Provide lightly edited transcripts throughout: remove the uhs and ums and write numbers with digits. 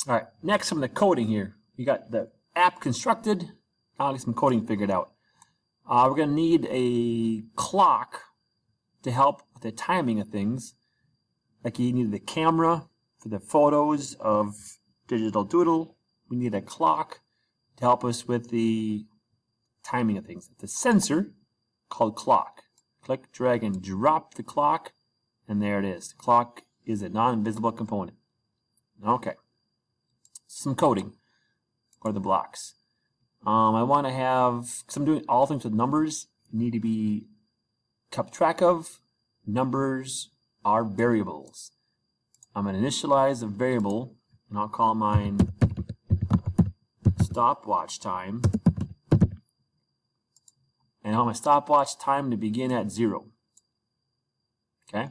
All right, next some of the coding here. You got the app constructed. Now I'll get some coding figured out. We're going to need a clock to help with the timing of things. Like you need the camera for the photos of Digital Doodle. We need a clock to help us with the timing of things. It's a sensor called clock. Click, drag, and drop the clock, and there it is. The clock is a non-invisible component. Okay. Some coding. Go to the blocks. I want to have, because I'm doing all things with numbers, need to be kept track of. Numbers are variables. I'm going to initialize a variable, and I'll call mine stopwatch time. And I want my stopwatch time to begin at 0. Okay.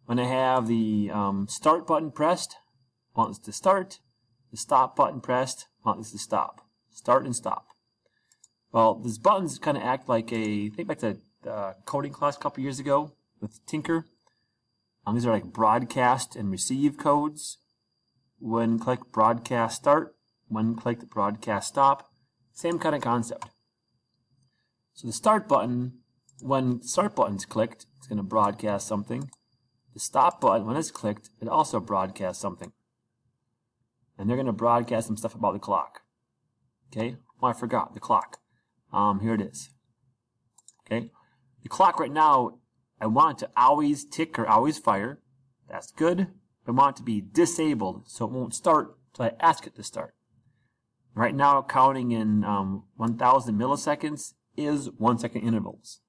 When I have the start button pressed, I want this to start. The stop button pressed, I want this to stop. Start and stop. Well, these buttons kind of act like think back to the coding class a couple years ago with Tinker. These are like broadcast and receive codes. When click broadcast start, when click the broadcast stop. Same kind of concept. So the start button, when start button's clicked, it's going to broadcast something. The stop button, when it's clicked, it also broadcasts something. And they're going to broadcast some stuff about the clock. Okay? Oh, I forgot the clock. Here it is. Okay? The clock right now, I want it to always tick or always fire. That's good. I want it to be disabled so it won't start until I ask it to start. Right now, counting in 1,000 milliseconds is 1 second intervals.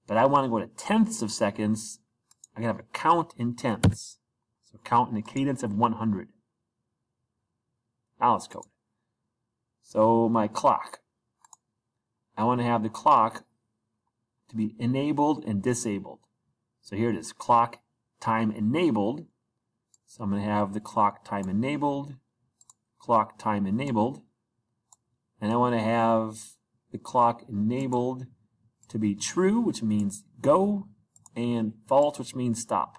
But I want to go to tenths of seconds. I can have a count in tenths. So count in a cadence of 100. Now let's code. So my clock. I want to have the clock to be enabled and disabled. So here it is, clock time enabled. So I'm going to have the clock time enabled, clock time enabled. And I want to have the clock enabled to be true, which means go, and false, which means stop.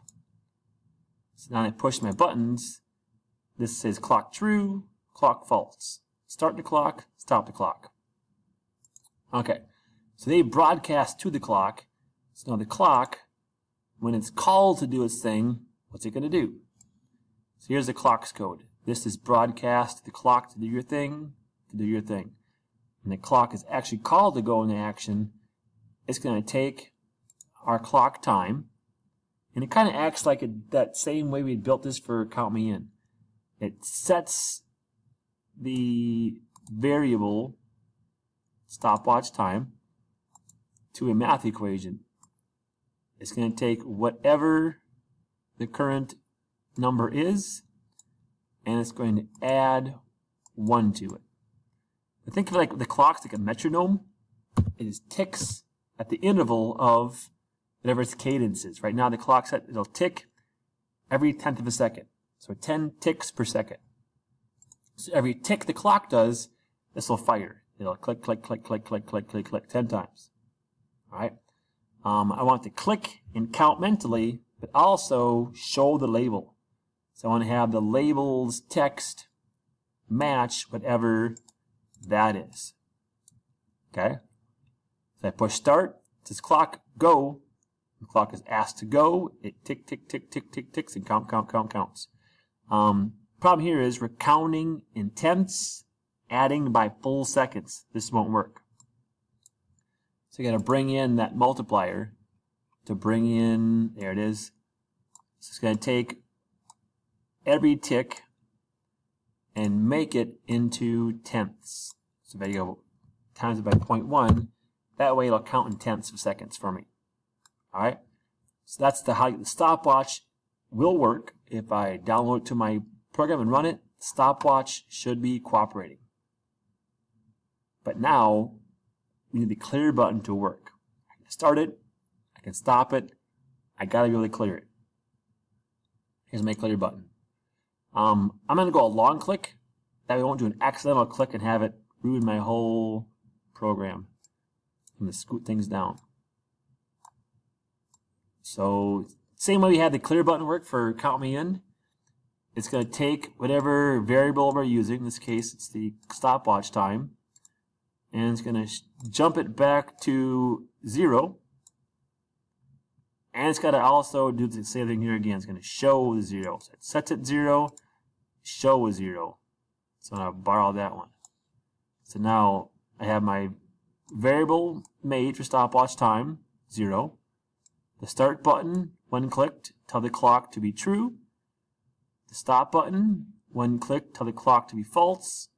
So now I push my buttons. This says clock true, clock false. Start the clock, stop the clock. Okay, so they broadcast to the clock. So now the clock, when it's called to do its thing, what's it going to do? So here's the clock's code. This is broadcast to the clock to do your thing, to do your thing. When the clock is actually called to go into action, it's going to take our clock time, and it kind of acts like that same way we built this for Count Me In. It sets the variable stopwatch time to a math equation. It's going to take whatever the current number is, and it's going to add 1 to it. But think of it like the clock's like a metronome. It is ticks at the interval of whatever its cadence is. Right now the clock's set, it'll tick every tenth of a second. So 10 ticks per second. So every tick the clock does, this will fire. It'll click, click, click, click, click, click, click, click 10 times. All right. I want to click and count mentally, but also show the label. So I want to have the label's text match whatever that is. Okay. So I push start. It says clock go. The clock is asked to go. It tick, tick, tick, tick, tick, ticks, and count, count, count, counts. Problem here is we're counting in tenths, adding by full seconds. This won't work. So you got to bring in that multiplier to bring in, there it is. So it's going to take every tick and make it into tenths. So there you go, times it by 0.1. That way it'll count in tenths of seconds for me. All right. So that's how the stopwatch will work. If I download it to my program and run it, stopwatch should be cooperating. But now we need the clear button to work. I can start it, I can stop it, I gotta really clear it. Here's my clear button. I'm gonna go a long click. That way I won't do an accidental click and have it ruin my whole program. I'm gonna scoot things down. So same way we had the clear button work for Count Me In. it's going to take whatever variable we're using. In this case, it's the stopwatch time. And it's going to jump it back to 0. And it's got to also do the same thing here again. It's going to show the 0. So it sets at 0, show a 0. So I'm going to borrow that one. So now I have my variable made for stopwatch time, 0. The start button, when clicked, tell the clock to be true. The stop button, when clicked, tell the clock to be false.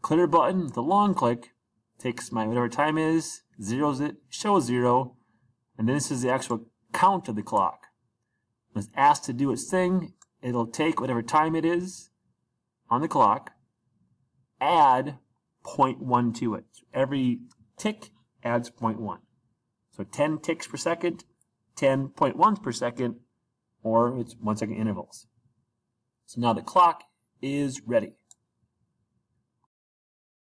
Clear button, the long click, takes my whatever time is, zeros it, shows 0, and then this is the actual count of the clock. When it's asked to do its thing, it'll take whatever time it is on the clock, add 0.1 to it. So every tick adds 0.1. So 10 ticks per second, 10.1 per second, or it's 1 second intervals. So now the clock is ready.